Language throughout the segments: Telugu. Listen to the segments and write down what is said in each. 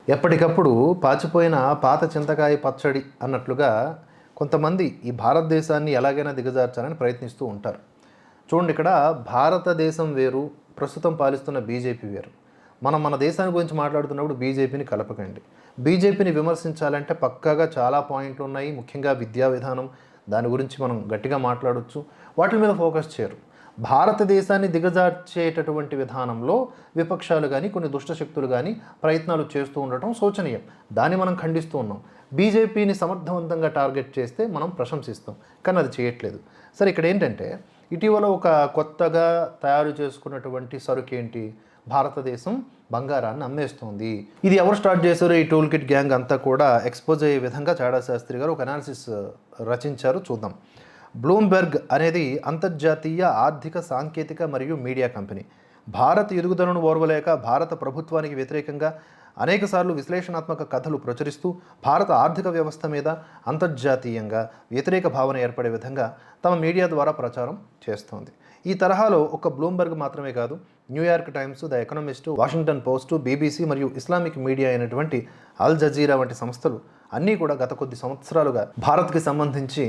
ఎప్పటికప్పుడు పాచిపోయిన పాత చింతకాయ పచ్చడి అన్నట్లుగా కొంతమంది ఈ భారతదేశాన్ని ఎలాగైనా దిగజార్చాలని ప్రయత్నిస్తూ ఉంటారు. చూడండి, ఇక్కడ భారతదేశం వేరు, ప్రస్తుతం పాలిస్తున్న బీజేపీ వేరు. మన దేశాన్ని గురించి మాట్లాడుతున్నప్పుడు బీజేపీని కలపకండి. బీజేపీని విమర్శించాలంటే పక్కాగా చాలా పాయింట్లు ఉన్నాయి. ముఖ్యంగా విద్యా విధానం, దాని గురించి మనం గట్టిగా మాట్లాడవచ్చు. వాటి మీద ఫోకస్ చేయరు. భారతదేశాన్ని దిగజార్చేటటువంటి విధానంలో విపక్షాలు కానీ కొన్ని దుష్టశక్తులు కానీ ప్రయత్నాలు చేస్తూ ఉండటం శోచనీయం. దాన్ని మనం ఖండిస్తూ ఉన్నాం. బీజేపీని సమర్థవంతంగా టార్గెట్ చేస్తే మనం ప్రశంసిస్తాం, కానీ అది చేయట్లేదు. సరే, ఇక్కడ ఏంటంటే ఇటీవల ఒక కొత్తగా తయారు చేసుకున్నటువంటి సరుకు ఏంటి? భారతదేశం బంగారాన్ని అమ్మేస్తోంది. ఇది ఎవరు స్టార్ట్ చేశారో ఈ టూల్ కిట్ గ్యాంగ్ అంతా కూడా ఎక్స్పోజ్ అయ్యే విధంగా చాడా శాస్త్రి గారు ఒక అనాలిసిస్ రచించారు. చూద్దాం. బ్లూంబెర్గ్ అనేది అంతర్జాతీయ ఆర్థిక, సాంకేతిక మరియు మీడియా కంపెనీ. భారత్ ఎదుగుదలను ఓర్వలేక భారత ప్రభుత్వానికి వ్యతిరేకంగా అనేకసార్లు విశ్లేషణాత్మక కథలు ప్రచురిస్తూ భారత ఆర్థిక వ్యవస్థ మీద అంతర్జాతీయంగా వ్యతిరేక భావన ఏర్పడే విధంగా తమ మీడియా ద్వారా ప్రచారం చేస్తోంది. ఈ తరహాలో ఒక బ్లూంబెర్గ్ మాత్రమే కాదు, New York times, the economist, Washington post, BBC మరియు ఇస్లామిక్ మీడియా అయినటువంటి అల్ జజీరా వంటి సంస్థలు అన్నీ కూడా గత కొద్ది సంవత్సరాలుగా భారత్కి సంబంధించి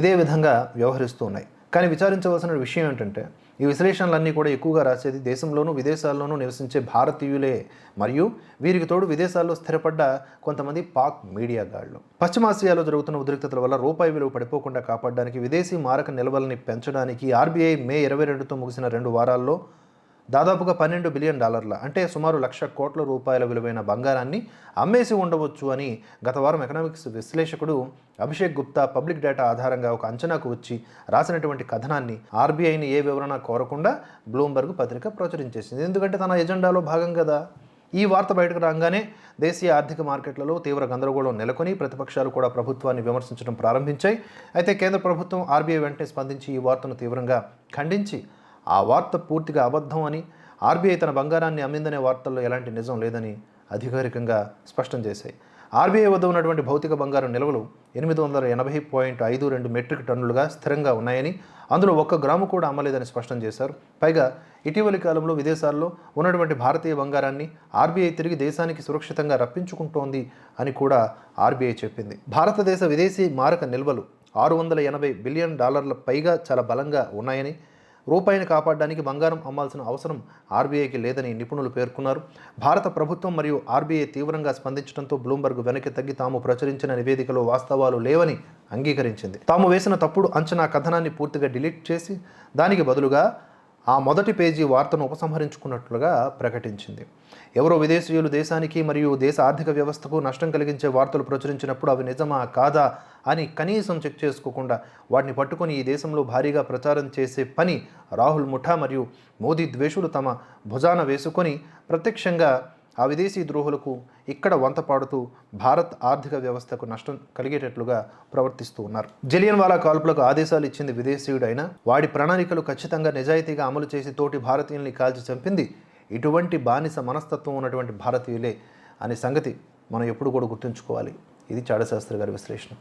ఇదే విధంగా వ్యవహరిస్తూ ఉన్నాయి. కానీ విచారించవలసిన విషయం ఏంటంటే ఈ విశ్లేషణలన్నీ కూడా ఎక్కువగా రాసేది దేశంలోనూ విదేశాల్లోనూ నివసించే భారతీయులే, మరియు వీరికి తోడు విదేశాల్లో స్థిరపడ్డ కొంతమంది పాక్ మీడియా గాళ్ళు. పశ్చిమాసియాలో జరుగుతున్న ఉద్రిక్తతల వల్ల రూపాయి విలువ పడిపోకుండా కాపాడడానికి, విదేశీ మారక నిల్వల్ని పెంచడానికి ఆర్బీఐ మే 22తో ముగిసిన 2 వారాల్లో దాదాపుగా $12 బిలియన్, అంటే సుమారు 1,00,000 కోట్ల రూపాయల విలువైన బంగారాన్ని అమ్మేసి ఉండవచ్చు అని గత వారం ఎకనామిక్స్ విశ్లేషకుడు అభిషేక్ గుప్తా పబ్లిక్ డేటా ఆధారంగా ఒక అంచనాకు వచ్చి రాసినటువంటి కథనాన్ని ఆర్బీఐని ఏ వివరణ కోరకుండా బ్లూంబెర్గ్ పత్రిక ప్రచురించేసింది. ఎందుకంటే తన ఎజెండాలో భాగం కదా. ఈ వార్త బయటకు రాగానే దేశీయ ఆర్థిక మార్కెట్లలో తీవ్ర గందరగోళం నెలకొని ప్రతిపక్షాలు కూడా ప్రభుత్వాన్ని విమర్శించడం ప్రారంభించాయి. అయితే కేంద్ర ప్రభుత్వం ఆర్బీఐ వెంటనే స్పందించి ఈ వార్తను తీవ్రంగా ఖండించి ఆ వార్త పూర్తిగా అబద్ధం అని, ఆర్బీఐ తన బంగారాన్ని అమ్మిందనే వార్తల్లో ఎలాంటి నిజం లేదని అధికారికంగా స్పష్టం చేశాయి. ఆర్బీఐ వద్ద ఉన్నటువంటి భౌతిక బంగారం నిల్వలు 880.52 మెట్రిక్ టన్నులుగా స్థిరంగా ఉన్నాయని, అందులో 1 గ్రాము కూడా అమ్మలేదని స్పష్టం చేశారు. పైగా ఇటీవలి కాలంలో విదేశాల్లో ఉన్నటువంటి భారతీయ బంగారాన్ని ఆర్బీఐ తిరిగి దేశానికి సురక్షితంగా రప్పించుకుంటోంది అని కూడా ఆర్బీఐ చెప్పింది. భారతదేశ విదేశీ మారక నిల్వలు $680 బిలియన్ పైగా చాలా బలంగా ఉన్నాయని, రూపాయిని కాపాడడానికి బంగారం అమ్మాల్సిన అవసరం ఆర్బీఐకి లేదని నిపుణులు పేర్కొన్నారు. భారత ప్రభుత్వం మరియు ఆర్బీఐ తీవ్రంగా స్పందించడంతో బ్లూంబెర్గ్ వెనక్కి తగ్గి తాము ప్రచురించిన నివేదికలో వాస్తవాలు లేవని అంగీకరించింది. తాము వేసిన తప్పుడు అంచనా కథనాన్ని పూర్తిగా డిలీట్ చేసి దానికి బదులుగా ఆ మొదటి పేజీ వార్తను ఉపసంహరించుకున్నట్లుగా ప్రకటించింది. ఎవరో విదేశీయులు దేశానికి మరియు దేశ ఆర్థిక వ్యవస్థకు నష్టం కలిగించే వార్తలు ప్రచురించినప్పుడు అవి నిజమా కాదా అని కనీసం చెక్ చేసుకోకుండా వాటిని పట్టుకొని ఈ దేశంలో భారీగా ప్రచారం చేసే పని రాహుల్ ముఠా మరియు మోదీ ద్వేషులు తమ భుజాన వేసుకొని ప్రత్యక్షంగా ఆ విదేశీ ద్రోహులకు ఇక్కడ వంత పాడుతూ భారత్ ఆర్థిక వ్యవస్థకు నష్టం కలిగేటట్లుగా ప్రవర్తిస్తూ ఉన్నారు. జలియన్వాలా కాల్పులకు ఆదేశాలు ఇచ్చింది విదేశీయుడు అయినా వాడి ప్రణాళికలు ఖచ్చితంగా నిజాయితీగా అమలు చేసి తోటి భారతీయుల్ని కాల్చి చంపింది ఇటువంటి బానిస మనస్తత్వం ఉన్నటువంటి భారతీయులే అనే సంగతి మనం ఎప్పుడు కూడా గుర్తుంచుకోవాలి. ఇది చాడా శాస్త్రి గారి విశ్లేషణ.